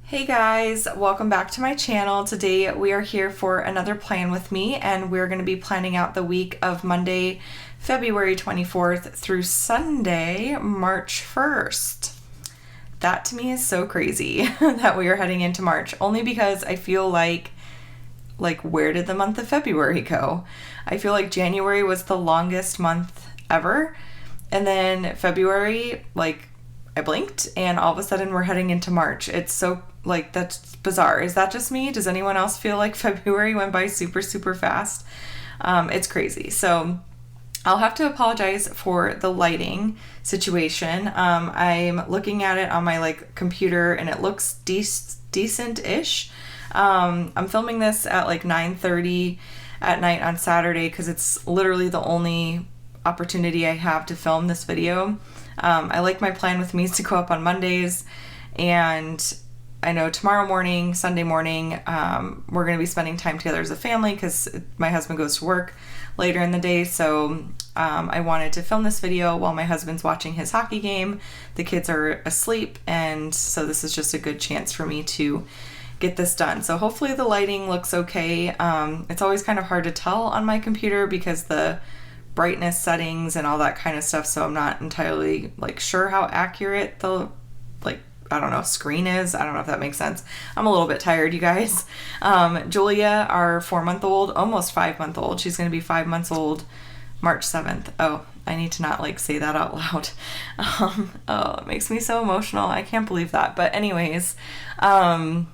Hey guys, welcome back to my channel. Today we are here for another plan with me, and we're going to be planning out the week of Monday, February 24th through Sunday, March 1st. That to me is so crazy that we are heading into March, only because I feel like where did the month of February go? I feel like January was the longest month ever, and then February, I blinked and all of a sudden we're heading into March. It's so, that's bizarre. Is that just me? Does anyone else feel like February went by super, super fast? It's crazy. So I'll have to apologize for the lighting situation. I'm looking at it on my computer and it looks decent-ish. I'm filming this at 9:30 at night on Saturday because it's literally the only opportunity I have to film this video. I like my plan with me is to go up on Mondays, and I know tomorrow morning, Sunday morning, we're going to be spending time together as a family because my husband goes to work later in the day, so I wanted to film this video while my husband's watching his hockey game. The kids are asleep, and so this is just a good chance for me to get this done. So hopefully the lighting looks okay. It's always kind of hard to tell on my computer because the brightness settings and all that kind of stuff, so I'm not entirely sure how accurate the I don't know, screen is. I don't know if that makes sense. I'm a little bit tired, you guys. Julia, our 4-month-old, almost 5-month-old, she's going to be 5 months old March 7th. Oh, I need to not say that out loud. Oh, it makes me so emotional. I can't believe that. But anyways, so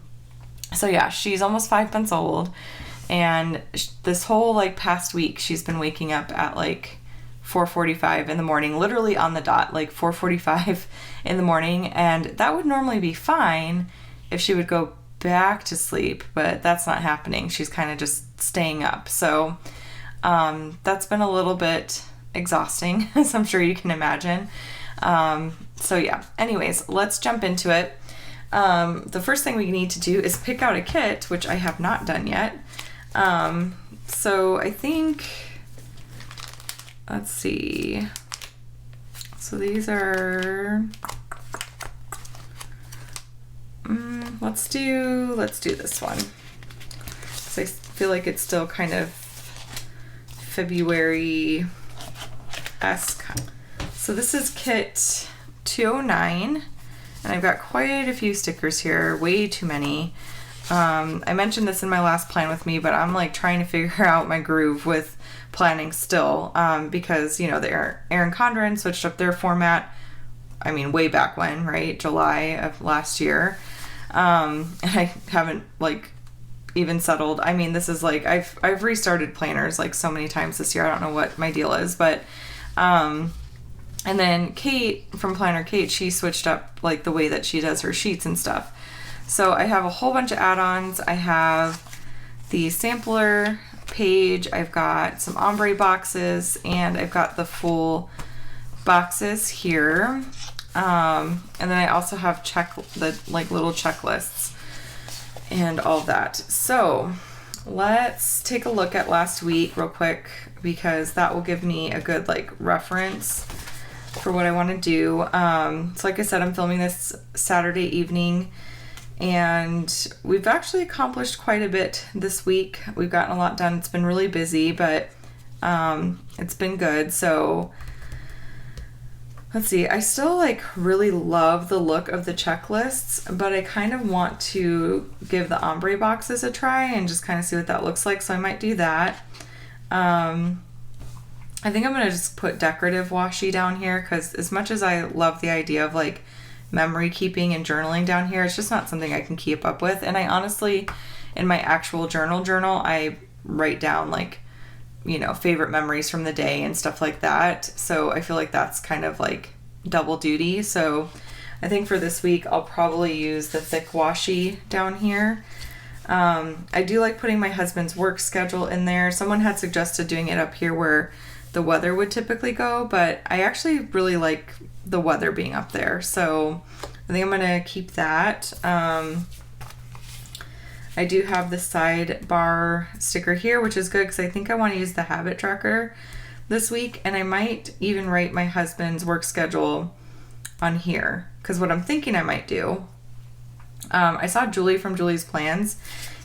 yeah, she's almost 5 months old. And this whole past week, she's been waking up at 4:45 in the morning, literally on the dot, 4:45 in the morning. And that would normally be fine if she would go back to sleep, but that's not happening. She's kind of just staying up. So that's been a little bit exhausting, as I'm sure you can imagine. So yeah, anyways, let's jump into it. The first thing we need to do is pick out a kit, which I have not done yet. So I think, let's see. So these are, let's do this one. So I feel like it's still kind of February-esque. So this is kit 209, and I've got quite a few stickers here, way too many. I mentioned this in my last plan with me, but I'm trying to figure out my groove with planning still, because the Erin Condren switched up their format. I mean, way back when, right? July of last year. And I haven't even settled. I mean, this is I've restarted planners so many times this year. I don't know what my deal is, but and then Kate from Planner Kate, she switched up the way that she does her sheets and stuff. So I have a whole bunch of add-ons. I have the sampler page, I've got some ombre boxes, and I've got the full boxes here. And then I also have the little checklists and all that. So let's take a look at last week real quick, because that will give me a good reference for what I want to do. So like I said, I'm filming this Saturday evening, and we've actually accomplished quite a bit this week. We've gotten a lot done. It's been really busy, but it's been good. So let's see. I still really love the look of the checklists, but I kind of want to give the ombre boxes a try and just kind of see what that looks like. So I might do that. I think I'm going to just put decorative washi down here, because as much as I love the idea of memory keeping and journaling down here, it's just not something I can keep up with. And I honestly, in my actual journal, I write down favorite memories from the day and stuff like that. So I feel like that's kind of double duty. So I think for this week, I'll probably use the thick washi down here. I do like putting my husband's work schedule in there. Someone had suggested doing it up here where the weather would typically go, but I actually really like the weather being up there. So I think I'm going to keep that. I do have the Sidebar sticker here, which is good because I think I want to use the habit tracker this week, and I might even write my husband's work schedule on here, because what I'm thinking I might do I saw Julie from Julie's Plans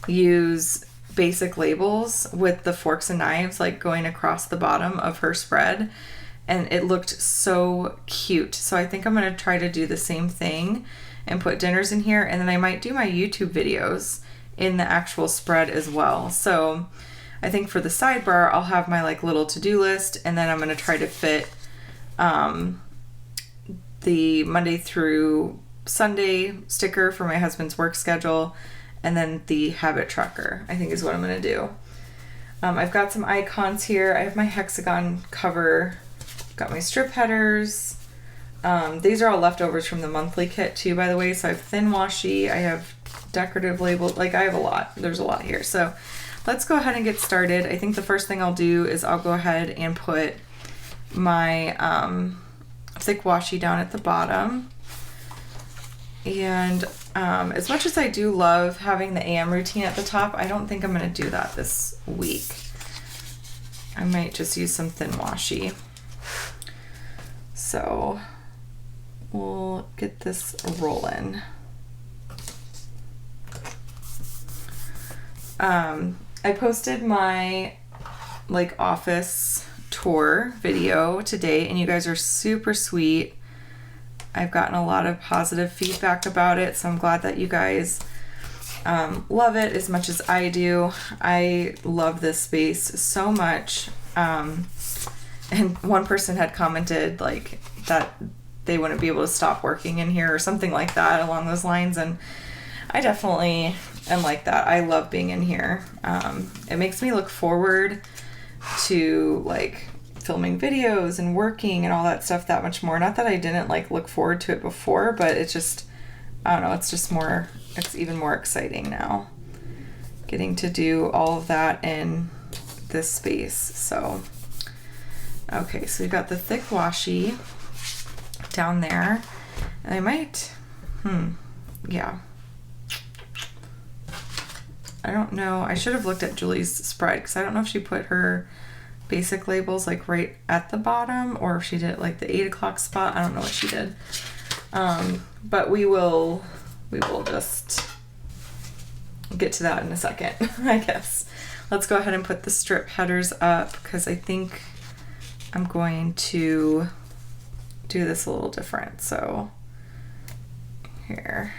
use basic labels with the forks and knives like going across the bottom of her spread, and it looked so cute. So I think I'm going to try to do the same thing and put dinners in here, and then I might do my YouTube videos in the actual spread as well. So I think for the sidebar, I'll have my like little to-do list, and then I'm going to try to fit the Monday through Sunday sticker for my husband's work schedule, and then the habit tracker, I think is what I'm going to do. I've got some icons here. I have my hexagon cover, got my strip headers. These are all leftovers from the monthly kit too, by the way. So I have thin washi, I have decorative labels, like I have a lot. There's a lot here. So let's go ahead and get started. I think the first thing I'll do is I'll go ahead and put my thick washi down at the bottom. And as much as I do love having the AM routine at the top, I don't think I'm going to do that this week. I might just use some thin washi. So we'll get this rolling. I posted my like office tour video today, and you guys are super sweet. I've gotten a lot of positive feedback about it, so I'm glad that you guys love it as much as I do. I love this space so much. And one person had commented like that they wouldn't be able to stop working in here or something like that along those lines, and I definitely am like that. I love being in here. It makes me look forward to like filming videos and working and all that stuff that much more. Not that I didn't like look forward to it before, but it's just, I don't know, it's just more, it's even more exciting now getting to do all of that in this space. So okay, so we've got the thick washi down there, and I might yeah, I don't know, I should have looked at Julie's spread because I don't know if she put her basic labels like right at the bottom or if she did like the 8 o'clock spot. I don't know what she did. But we will just get to that in a second, I guess. Let's go ahead and put the strip headers up because I think I'm going to do this a little different. So here.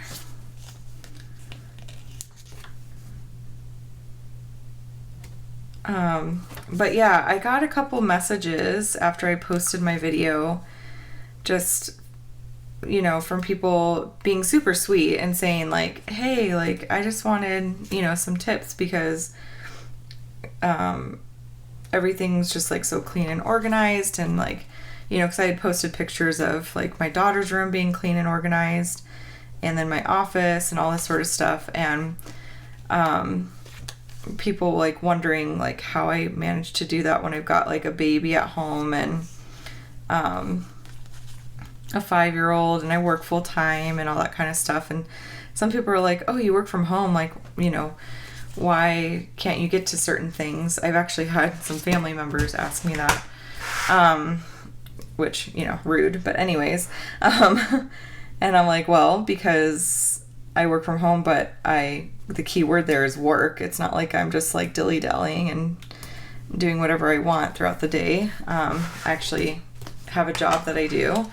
But yeah, I got a couple messages after I posted my video, just, you know, from people being super sweet and saying like, hey, like, I just wanted, you know, some tips because, everything's just like so clean and organized, and like, you know, because I had posted pictures of like my daughter's room being clean and organized, and then my office and all this sort of stuff, and, people like wondering like how I managed to do that when I've got like a baby at home and a 5-year-old and I work full time and all that kind of stuff. And some people are like, oh, you work from home, like, you know, why can't you get to certain things? I've actually had some family members ask me that, which, you know, rude, but anyways, and I'm like, well, because I work from home, but the key word there is work. It's not like I'm just like dilly-dallying and doing whatever I want throughout the day. I actually have a job that I do.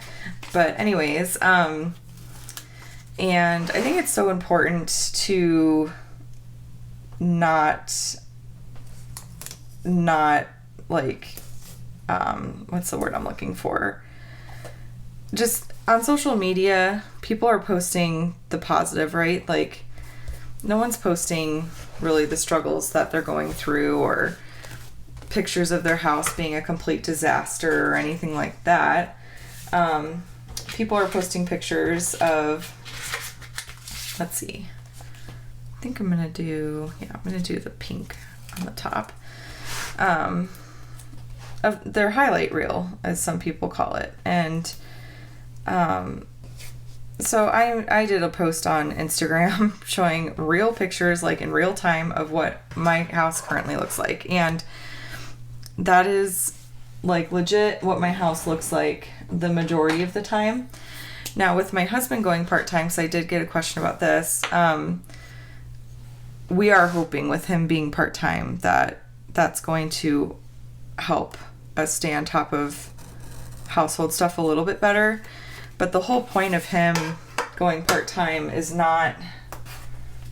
But anyways, and I think it's so important to not like, what's the word I'm looking for? Just on social media, people are posting the positive, right? Like, no one's posting really the struggles that they're going through or pictures of their house being a complete disaster or anything like that. People are posting pictures of, let's see, I think I'm going to do the pink on the top, of their highlight reel, as some people call it. And so I did a post on Instagram showing real pictures, like in real time, of what my house currently looks like. And that is like legit what my house looks like the majority of the time. Now with my husband going part-time, because I did get a question about this, we are hoping with him being part-time that that's going to help us stay on top of household stuff a little bit better. But the whole point of him going part-time is not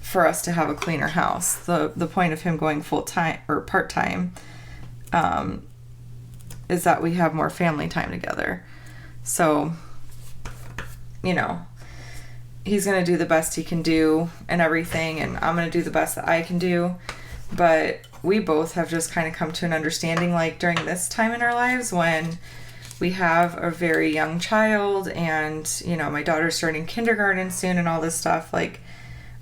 for us to have a cleaner house. The point of him going full-time or part-time is that we have more family time together. So, you know, he's going to do the best he can do and everything, and I'm going to do the best that I can do. But we both have just kind of come to an understanding, like during this time in our lives when we have a very young child and, you know, my daughter's starting kindergarten soon and all this stuff, like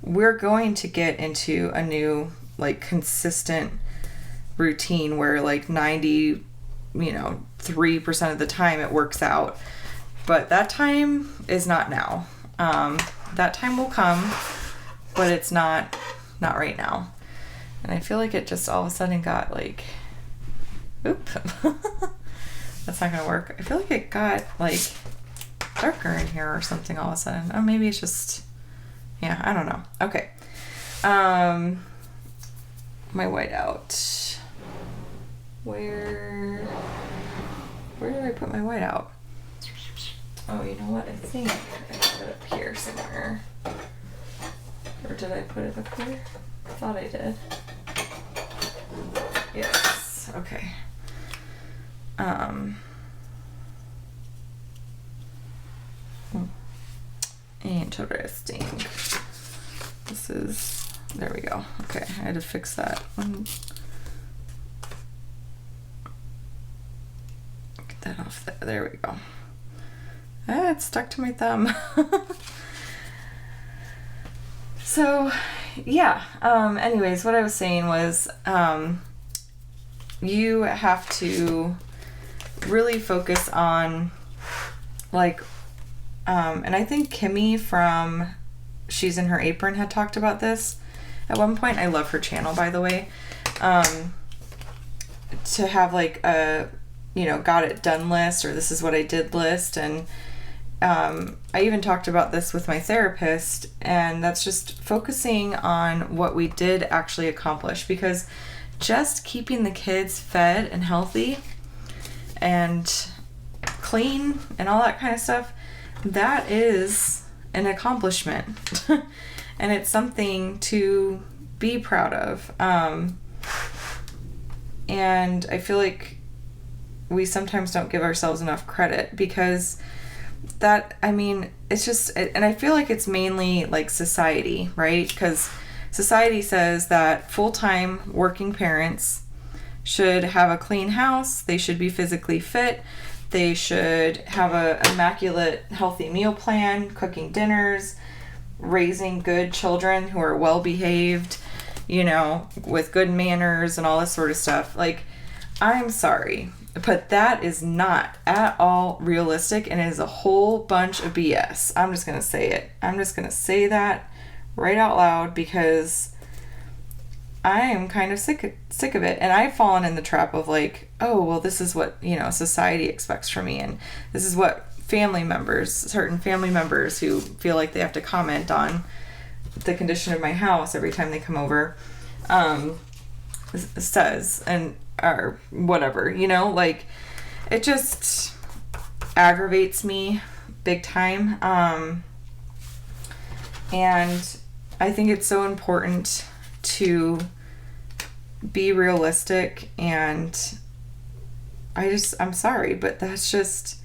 we're going to get into a new, like, consistent routine where like 90, 3% of the time it works out. But that time is not now. That time will come, but it's not right now. And I feel like it just all of a sudden got like, oop, that's not gonna work. I feel like it got like darker in here or something all of a sudden. Oh, maybe it's just, yeah, I don't know. Okay. My whiteout. Where did I put my whiteout? Oh, you know what? I think I put it up here somewhere. Or did I put it up here? I thought I did. Yes. Okay. Interesting. This is, there we go. Okay, I had to fix that one. Get that off there. There we go. Ah, it's stuck to my thumb. So, yeah. Anyways, what I was saying was, you have to really focus on, like, and I think Kimmy from She's in Her Apron had talked about this at one point. I love her channel, by the way. To have like a, got it done list or this is what I did list. And I even talked about this with my therapist, and that's just focusing on what we did actually accomplish, because just keeping the kids fed and healthy and clean and all that kind of stuff, that is an accomplishment. And it's something to be proud of. And I feel like we sometimes don't give ourselves enough credit, because that, it's just, and I feel like it's mainly like society, right? Because society says that full-time working parents should have a clean house, they should be physically fit, they should have a immaculate, healthy meal plan, cooking dinners, raising good children who are well-behaved, with good manners and all this sort of stuff. Like, I'm sorry, but that is not at all realistic, and it is a whole bunch of BS. I'm just going to say it. I'm just going to say that right out loud, because I am kind of sick of it. And I've fallen in the trap of like, oh, well, this is what, society expects from me. And this is what certain family members who feel like they have to comment on the condition of my house every time they come over, says, and, or whatever, like, it just aggravates me big time. And I think it's so important to be realistic, and I'm sorry, but that's just,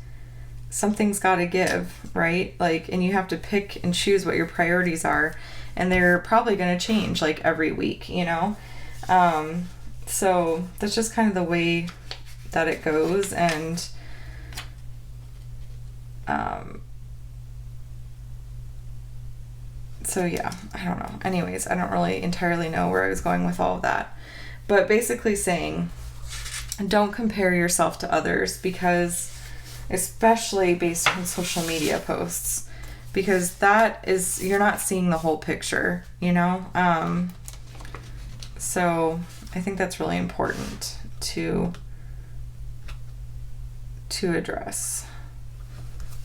something's got to give, right? Like, and you have to pick and choose what your priorities are, and they're probably going to change like every week, so that's just kind of the way that it goes. And so yeah, I don't know. Anyways, I don't really entirely know where I was going with all of that, but basically saying, don't compare yourself to others, because especially based on social media posts, because that is, you're not seeing the whole picture, so I think that's really important to address.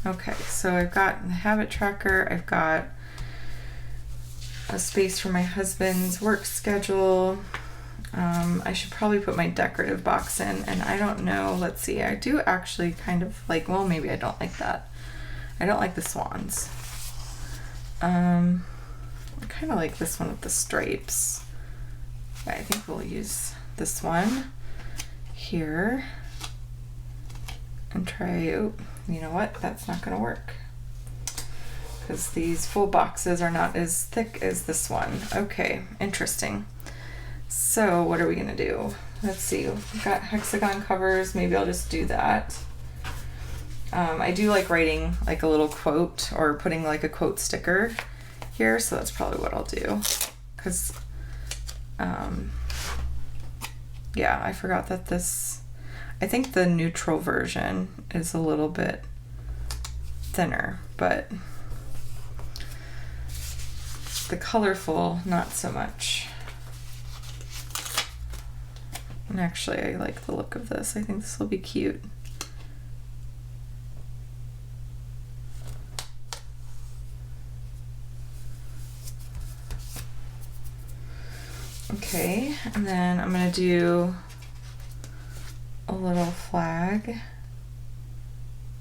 Okay, so I've got the habit tracker, I've got a space for my husband's work schedule. I should probably put my decorative box in, and I don't know, let's see, I do actually kind of like, well, maybe I don't like that. I don't like the swans. I kind of like this one with the stripes. I think we'll use this one here and try, oh, you know what, that's not gonna work because these full boxes are not as thick as this one. Okay, interesting. So what are we gonna do? Let's see, we've got hexagon covers, maybe I'll just do that. I do like writing like a little quote or putting like a quote sticker here, so that's probably what I'll do. Because, yeah, I forgot that this, I think the neutral version is a little bit thinner, but the colorful, not so much. And actually, I like the look of this. I think this will be cute. Okay, and then I'm gonna do a little flag.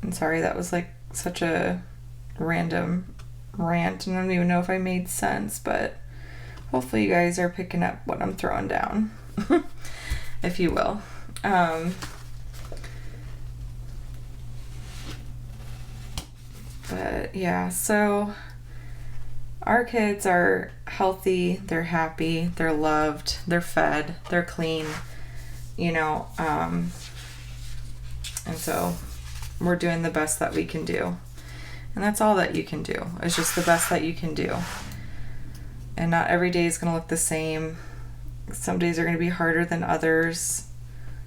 I'm sorry, that was like such a random rant, and I don't even know if I made sense, but hopefully you guys are picking up what I'm throwing down, if you will. But yeah, so our kids are healthy, they're happy, they're loved, they're fed, they're clean, you know, and so we're doing the best that we can do. And that's all that you can do. It's just the best that you can do. And not every day is going to look the same. Some days are going to be harder than others.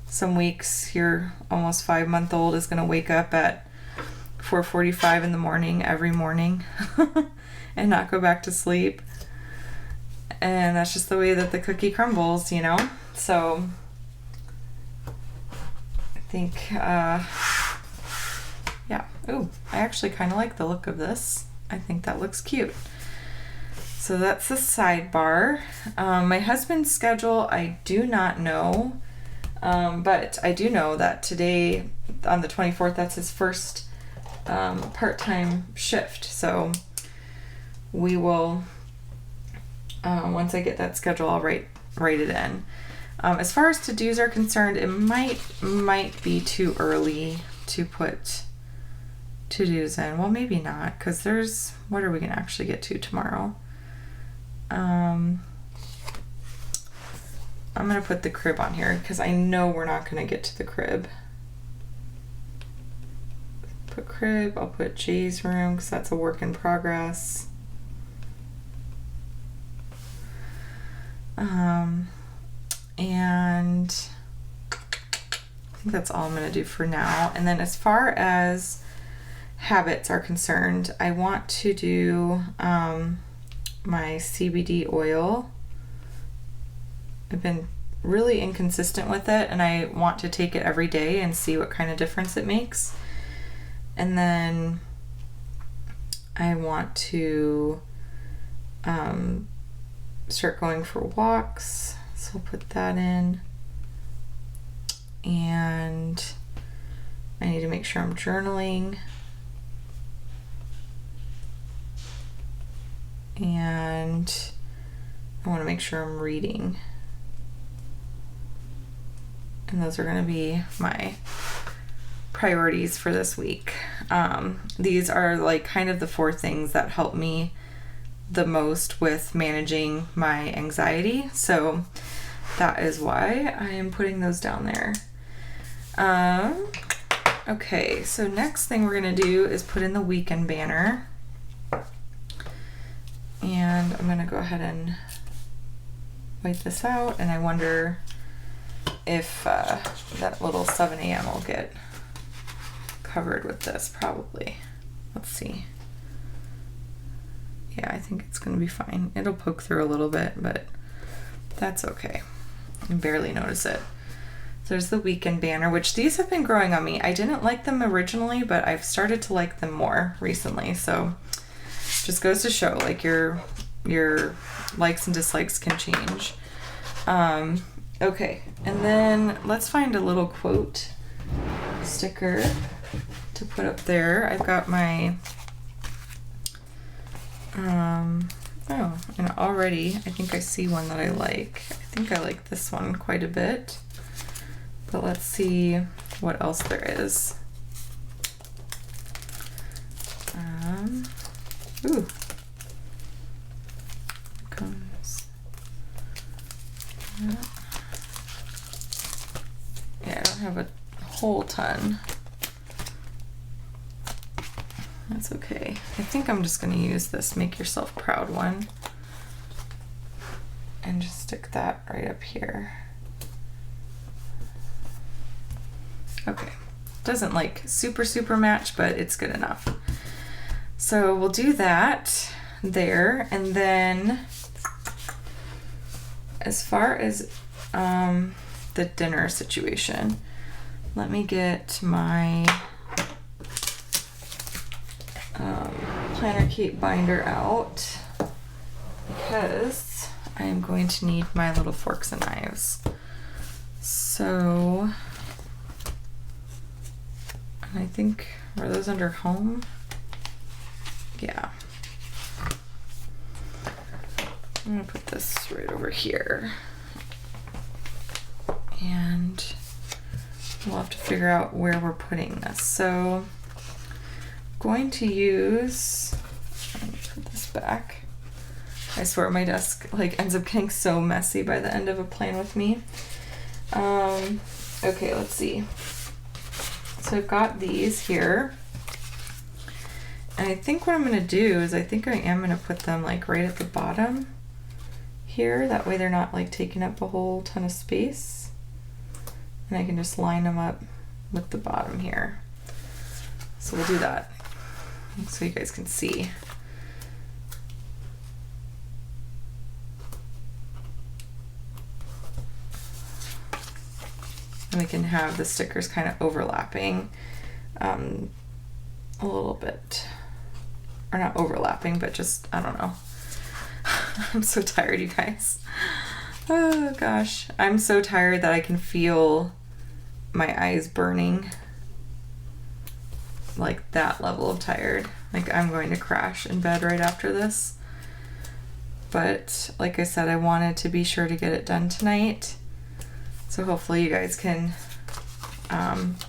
Some weeks your almost 5-month-old is going to wake up at 4:45 in the morning every morning and not go back to sleep. And that's just the way that the cookie crumbles, you know? So I think, yeah. Ooh, I actually kind of like the look of this. I think that looks cute. So that's the sidebar. My husband's schedule, I do not know. But I do know that today, on the 24th, that's his first part-time shift. So we will, once I get that schedule, I'll write it in. As far as to-dos are concerned, it might be too early to put to-dos in. Well, maybe not, because there's, what are we going to actually get to tomorrow? I'm going to put the crib on here, because I know we're not going to get to the crib. Put crib, I'll put Jay's room, because that's a work in progress. And I think that's all I'm going to do for now. And then as far as habits are concerned, I want to do my CBD oil. I've been really inconsistent with it, and I want to take it every day and see what kind of difference it makes. And then I want to start going for walks, so I'll put that in. And I need to make sure I'm journaling. And I want to make sure I'm reading. And those are going to be my priorities for this week. These are like kind of the 4 things that help me the most with managing my anxiety. So that is why I am putting those down there. Okay, so next thing we're going to do is put in the weekend banner. And I'm going to go ahead and wipe this out, and I wonder if that little 7 a.m. will get covered with this. Probably. Let's see. Yeah, I think it's going to be fine. It'll poke through a little bit, but that's okay. I barely notice it. There's the weekend banner, which these have been growing on me. I didn't like them originally, but I've started to like them more recently. So just goes to show, like, your likes and dislikes can change. Okay, and then let's find a little quote sticker to put up there. I've got my oh, and already I think I see one that I like. I think I like this one quite a bit. But let's see what else there is. Ooh. Comes. Yeah, I don't have a whole ton. That's okay. I think I'm just going to use this Make Yourself Proud one and just stick that right up here. Okay, doesn't like super match, but it's good enough. So we'll do that there, and then as far as the dinner situation, let me get my planner cape binder out because I am going to need my little forks and knives. So, and I think, are those under home? Yeah. I'm gonna put this right over here. And we'll have to figure out where we're putting this. So, going to use, let me put this back. I swear my desk like ends up getting so messy by the end of a plan with me. Okay, let's see. So I've got these here. And I think what I'm gonna do is I think I am gonna put them like right at the bottom here. That way they're not like taking up a whole ton of space. And I can just line them up with the bottom here. So we'll do that so you guys can see. And we can have the stickers kind of overlapping a little bit. Or not overlapping, but just, I don't know. I'm so tired, you guys. Oh gosh. I'm so tired that I can feel my eyes burning. Like that level of tired. Like I'm going to crash in bed right after this. But like I said, I wanted to be sure to get it done tonight. So hopefully you guys can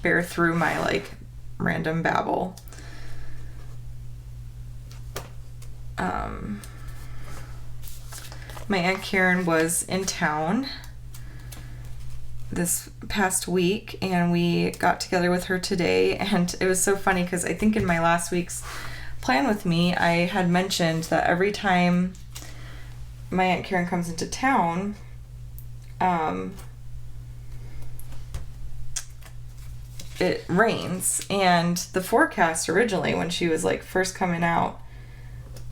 bear through my like random babble. My Aunt Karen was in town this past week and we got together with her today, and it was so funny because I think in my last week's plan with me I had mentioned that every time my Aunt Karen comes into town, it rains, and the forecast originally when she was like first coming out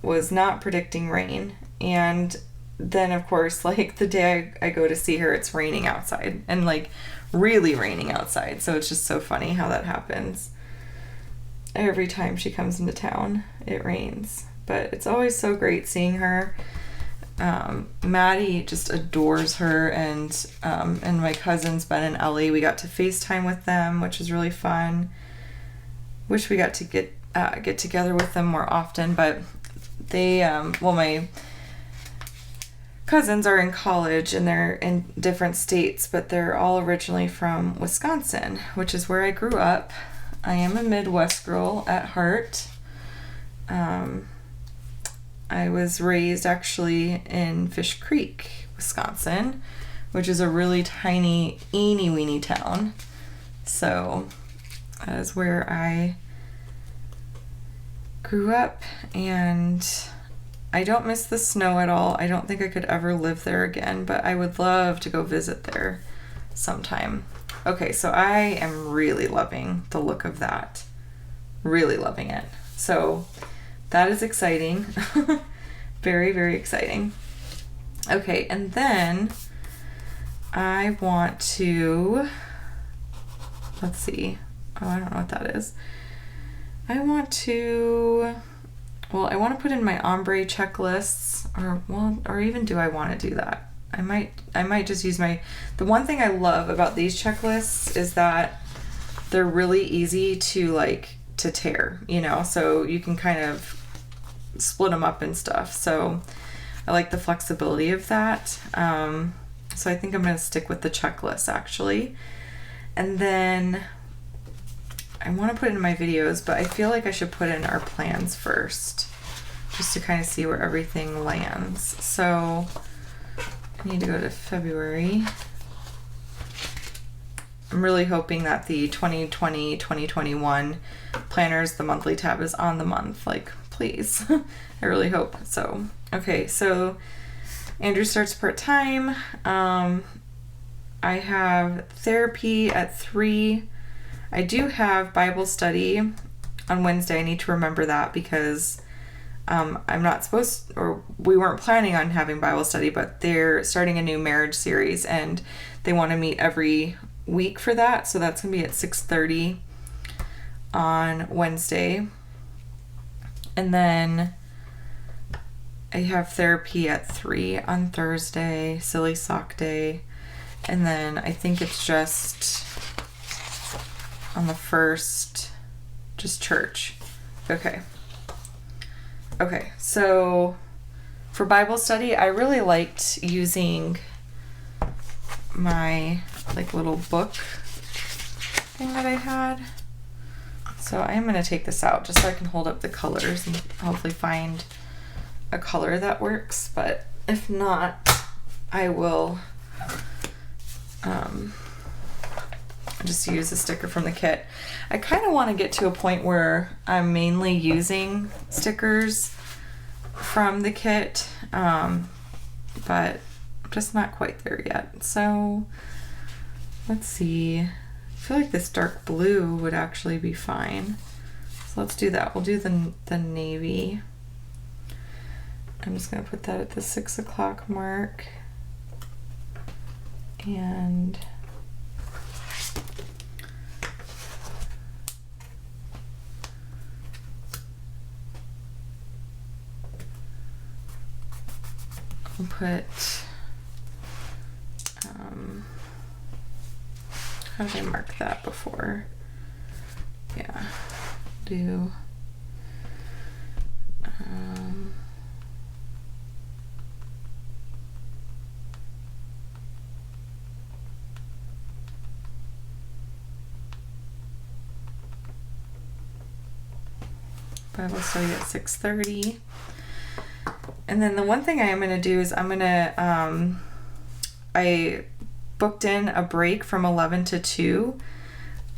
was not predicting rain, and then of course like the day I go to see her it's raining outside, and like really raining outside. So it's just so funny how that happens. Every time she comes into town it rains, but it's always so great seeing her. Maddie just adores her, and my cousins Ben and Ellie, we got to FaceTime with them, which is really fun. Wish we got to get together with them more often, but they well, my cousins are in college and they're in different states, but they're all originally from Wisconsin, which is where I grew up. I am a Midwest girl at heart. I was raised actually in Fish Creek, Wisconsin, which is a really tiny, eeny-weeny town. So that is where I grew up, and I don't miss the snow at all. I don't think I could ever live there again, but I would love to go visit there sometime. Okay, so I am really loving the look of that. Really loving it. So that is exciting. Very, very exciting. Okay, and then I want to let's see. Oh, I don't know what that is. I want to put in my ombre checklists, or even do I want to do that? I might just use the one thing I love about these checklists is that they're really easy to tear, you know, so you can kind of split them up and stuff. So I like the flexibility of that. So I think I'm going to stick with the checklist actually. And then I want to put in my videos, but I feel like I should put in our plans first, just to kind of see where everything lands. So I need to go to February. I'm really hoping that the 2020-2021 planners, the monthly tab is on the month. Like, please. I really hope so. Okay, so Andrew starts part-time. I have therapy at 3. I do have Bible study on Wednesday. I need to remember that because I'm not supposed, or we weren't planning on having Bible study, but they're starting a new marriage series and they want to meet every week for that. So that's going to be at 6:30 on Wednesday. And then I have therapy at 3 on Thursday, silly sock day. And then I think it's just on the 1st, just church. Okay. Okay, so for Bible study, I really liked using my little book thing that I had. So I'm going to take this out just so I can hold up the colors and hopefully find a color that works. But if not, I will just use a sticker from the kit. I kind of want to get to a point where I'm mainly using stickers from the kit, but I'm just not quite there yet. So let's see. I feel like this dark blue would actually be fine. So let's do that. We'll do the navy. I'm just going to put that at the 6 o'clock mark. And I'll put, how did I mark that before? Yeah, do, Bible study at 6:30. And then the one thing I am going to do is I'm going to, I booked in a break from 11 to 2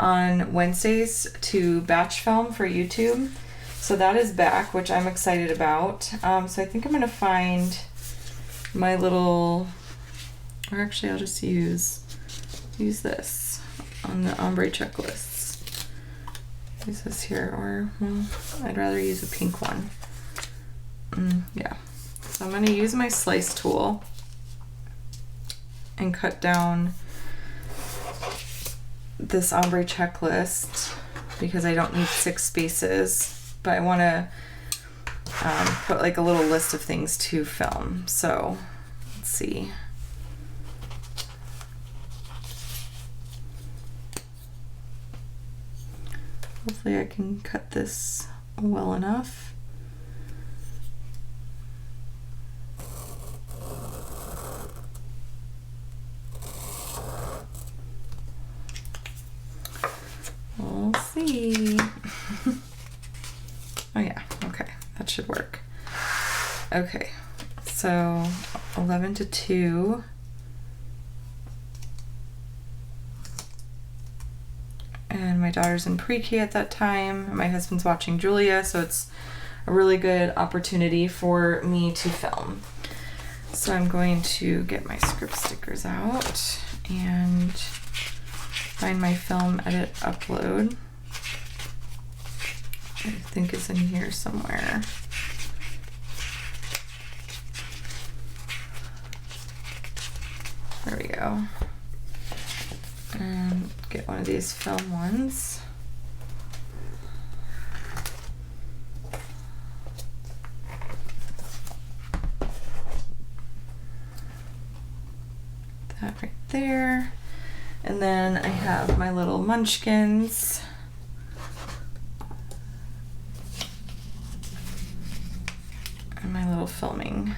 on Wednesdays to batch film for YouTube. So that is back, which I'm excited about. So I think I'm going to find my little, or actually I'll just use this on the ombre checklists. Use this here, or well, I'd rather use a pink one. Yeah. So I'm going to use my slice tool and cut down this ombre checklist because I don't need 6 spaces, but I want to put a little list of things to film. So let's see. Hopefully I can cut this well enough. We'll see. Oh yeah, okay, that should work. Okay, so 11 to 2. And my daughter's in pre-K at that time. My husband's watching Julia, so it's a really good opportunity for me to film. So I'm going to get my script stickers out and find my film, edit, upload. I think it's in here somewhere. There we go. And get one of these film ones. That right there. And then I have my little munchkins. And my little filming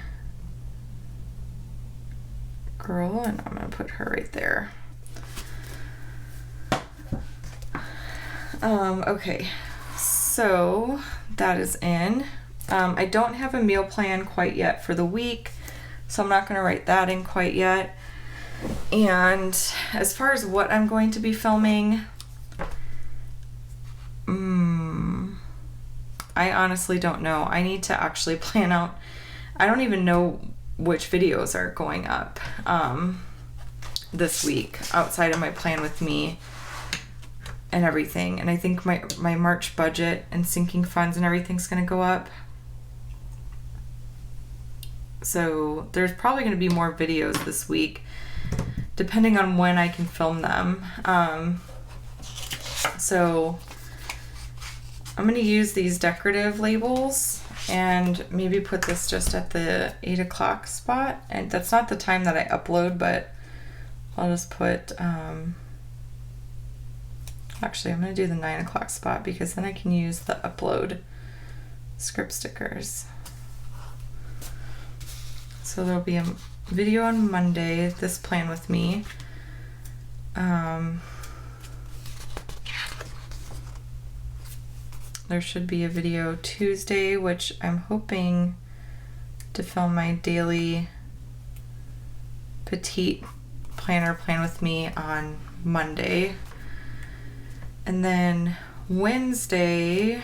girl, and I'm gonna put her right there. Okay, so that is in. I don't have a meal plan quite yet for the week, so I'm not gonna write that in quite yet. And as far as what I'm going to be filming, I honestly don't know. I need to actually plan out. I don't even know which videos are going up this week outside of my plan with me and everything. And I think my March budget and sinking funds and everything's going to go up. So there's probably going to be more videos this week, depending on when I can film them. So I'm going to use these decorative labels and maybe put this just at the 8 o'clock spot. And that's not the time that I upload, but I'll just put, actually I'm going to do the 9 o'clock spot because then I can use the upload script stickers. So there'll be a video on Monday, this plan with me. There should be a video Tuesday, which I'm hoping to film my daily petite planner plan with me on Monday. And then Wednesday,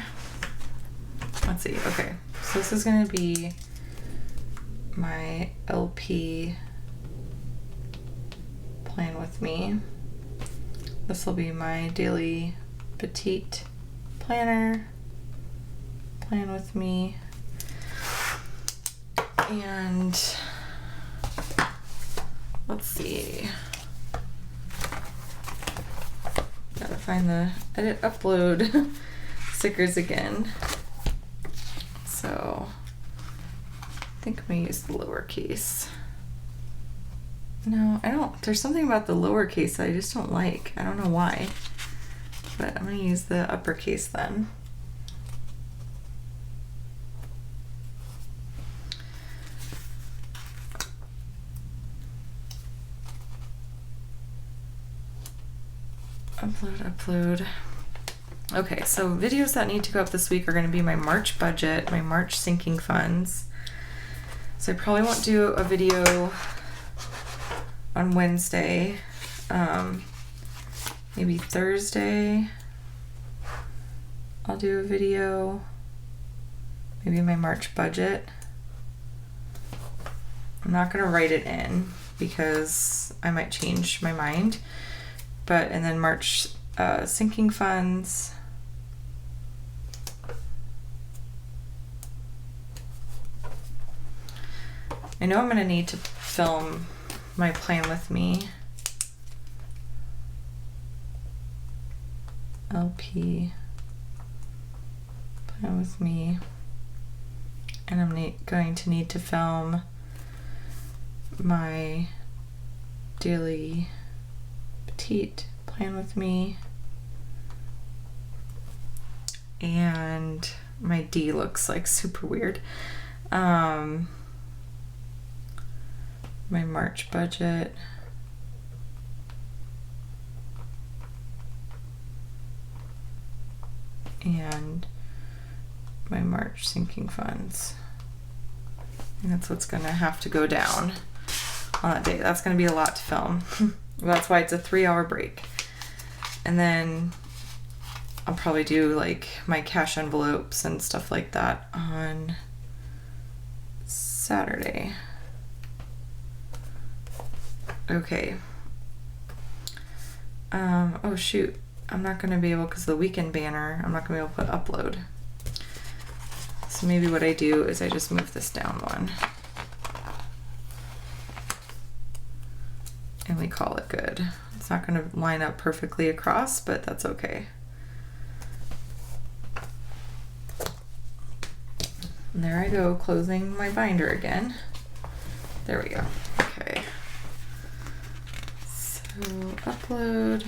let's see, okay, so this is going to be my LP plan with me. This will be my daily petite planner plan with me. And let's see, gotta find the edit upload stickers again. So I think I'm gonna use the lowercase. No, I don't, there's something about the lowercase that I just don't like. I don't know why, but I'm gonna use the uppercase then. Upload. Okay, so videos that need to go up this week are going to be my March budget, my March sinking funds. So I probably won't do a video on Wednesday. Maybe Thursday I'll do a video. Maybe my March budget. I'm not going to write it in because I might change my mind. But, and then March sinking funds. I know I'm going to need to film my plan with me. LP plan with me. And I'm going to need to film my daily petite plan with me. And my D looks like super weird. My March budget. And my March sinking funds. And that's what's gonna have to go down on that day. That's gonna be a lot to film. That's why it's a 3-hour break. And then I'll probably do like my cash envelopes and stuff like that on Saturday. Okay. Oh shoot. I'm not gonna be able, because the weekend banner, I'm not gonna be able to put upload. So maybe what I do is I just move this down one. And we call it good. Let's It's not going to line up perfectly across, but that's okay. And there I go, closing my binder again. There we go. Okay. So upload.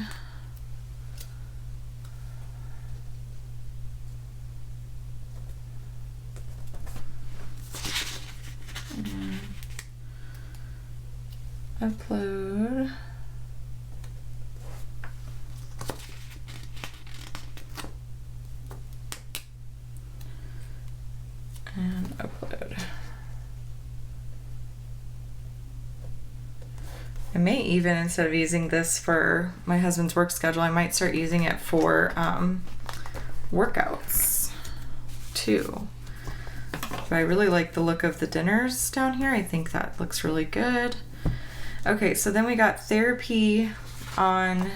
And upload. And upload. I may even, instead of using this for my husband's work schedule, I might start using it for workouts too. But I really like the look of the dinners down here. I think that looks really good. Okay, so then we got therapy on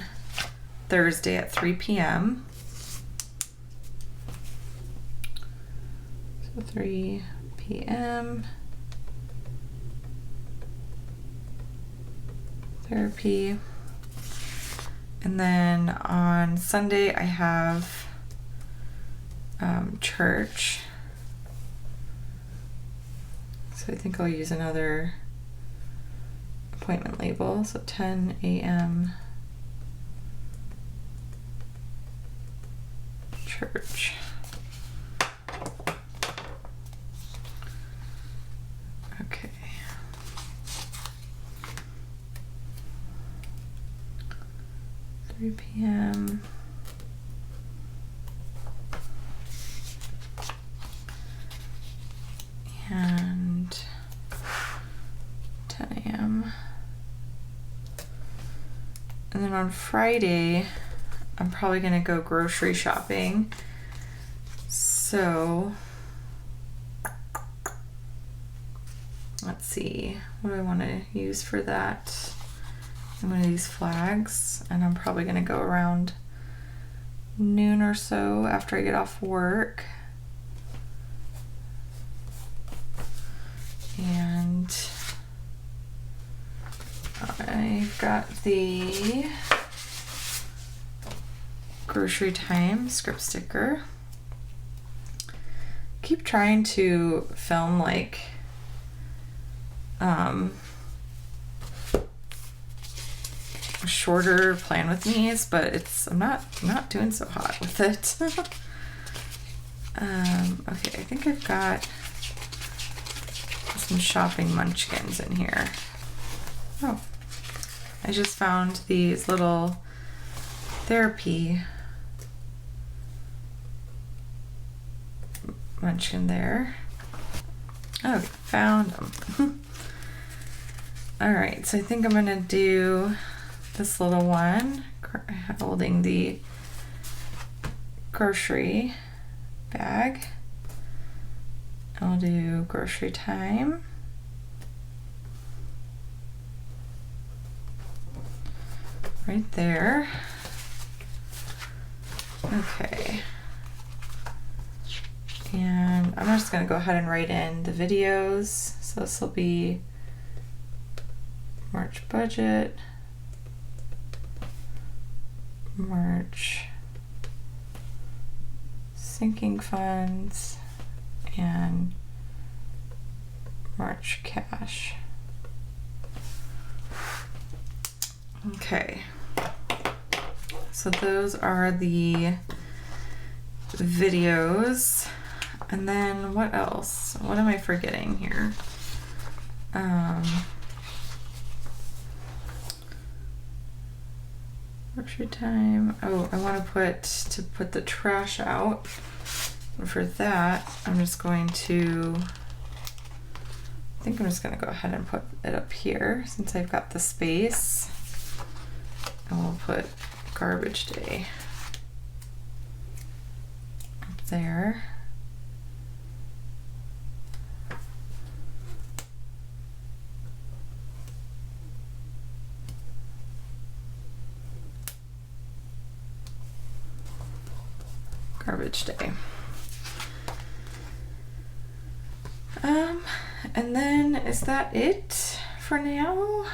Thursday at 3 p.m. So 3 p.m. therapy. And then on Sunday I have church. So I think I'll use another appointment label. So 10 a.m. church. Okay. p.m. and 10 a.m. And then on Friday, I'm probably gonna go grocery shopping. So let's see, what do I want to use for that? One of these flags, and I'm probably gonna go around noon or so after I get off work. And I've got the grocery time script sticker. Keep trying to film like shorter plan with me's, but I'm not doing so hot with it. Okay, I think I've got some shopping munchkins in here. Oh, I just found these little therapy munchkin there. Oh, found them. All right, so I think I'm gonna do this little one holding the grocery bag. I'll do grocery time. Right there. Okay. And I'm just gonna go ahead and write in the videos. So this will be March budget, March sinking funds, and March cash. Okay, so those are the videos. And then what else? What am I forgetting here? Grocery time. Oh, I want to put the trash out. And for that, I'm just going to, I think I'm just going to go ahead and put it up here since I've got the space. And we'll put garbage day up there. Garbage day. And then is that it for now?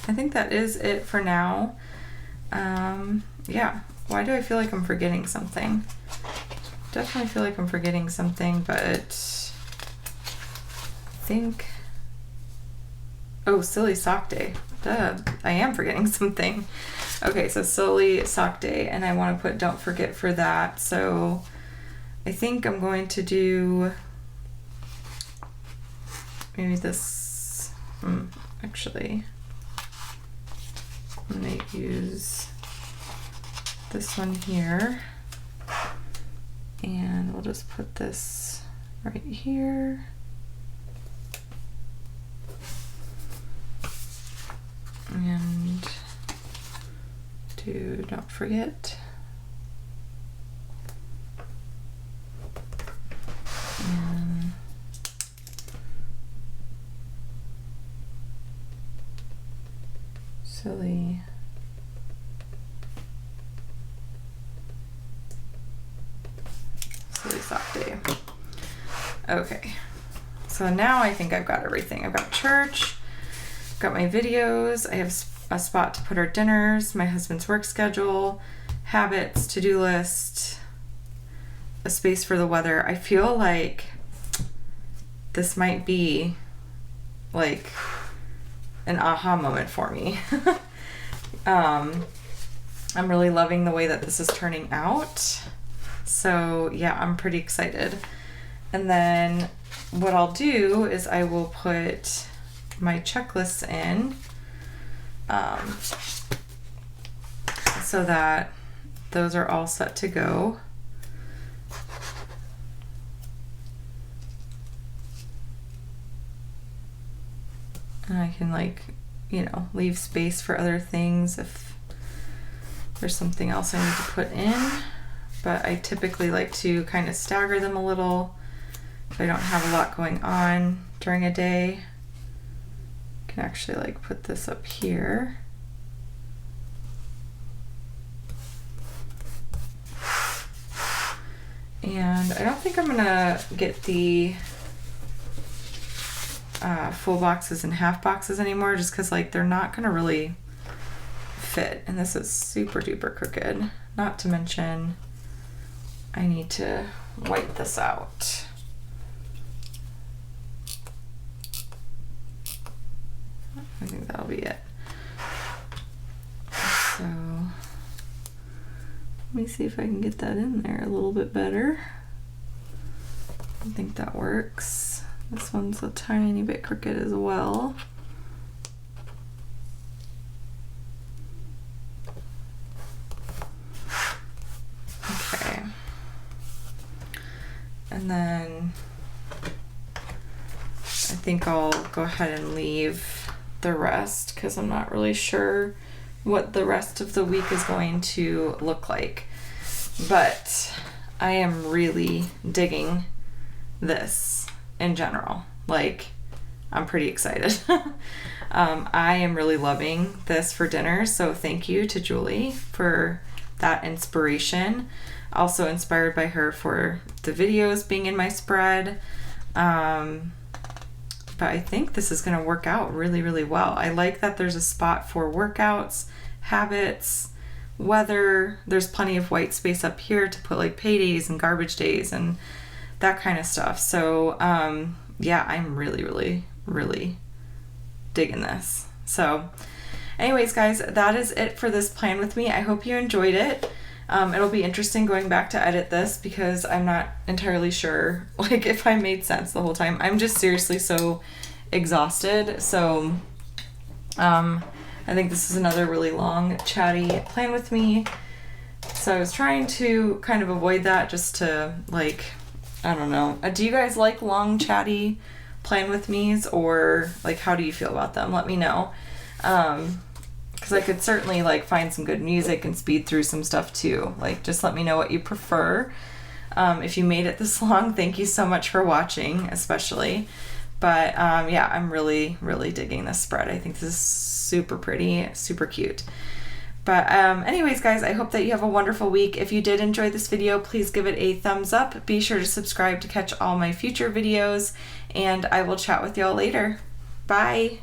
I think that is it for now. Yeah, why do I feel like I'm forgetting something? Definitely feel like I'm forgetting something, but I think, oh, silly sock day. Duh, I am forgetting something. Okay, so silly sock day, and I want to put don't forget for that. So I think I'm going to do maybe this, actually, I'm going to use this one here, and we'll just put this right here. And do don't forget. And silly sock day. Okay, so now I think I've got everything. I've got church, got my videos, I have a spot to put our dinners, my husband's work schedule, habits, to-do list, a space for the weather. I feel like this might be like an aha moment for me. I'm really loving the way that this is turning out. So yeah, I'm pretty excited. And then what I'll do is I will put my checklists in so that those are all set to go. And I can, like, you know, leave space for other things if there's something else I need to put in. But I typically like to kind of stagger them a little if I don't have a lot going on during a day. I can actually like put this up here. And I don't think I'm gonna get the full boxes and half boxes anymore, just because like they're not gonna really fit. And this is super duper crooked. Not to mention I need to wipe this out. I think that'll be it. So let me see if I can get that in there a little bit better. I think that works. This one's a tiny bit crooked as well. Okay. And then I think I'll go ahead and leave the rest because I'm not really sure what the rest of the week is going to look like. But I am really digging this in general. Like, I'm pretty excited. I am really loving this for dinner, so thank you to Julie for that inspiration. Also inspired by her for the videos being in my spread. But I think this is going to work out really, really well. I like that there's a spot for workouts, habits, weather. There's plenty of white space up here to put like pay days and garbage days and that kind of stuff. So yeah, I'm really, really, really digging this. So anyways, guys, that is it for this plan with me. I hope you enjoyed it. It'll be interesting going back to edit this because I'm not entirely sure like if I made sense the whole time. I'm just seriously so exhausted. So I think this is another really long chatty plan with me. So I was trying to kind of avoid that just to like, I don't know. Do you guys like long chatty plan with me's, or like how do you feel about them? Let me know. Because I could certainly like find some good music and speed through some stuff too. Like, just let me know what you prefer. If you made it this long, thank you so much for watching, especially. But yeah, I'm really, really digging this spread. I think this is super pretty, super cute. But anyways, guys, I hope that you have a wonderful week. If you did enjoy this video, please give it a thumbs up. Be sure to subscribe to catch all my future videos, and I will chat with y'all later. Bye.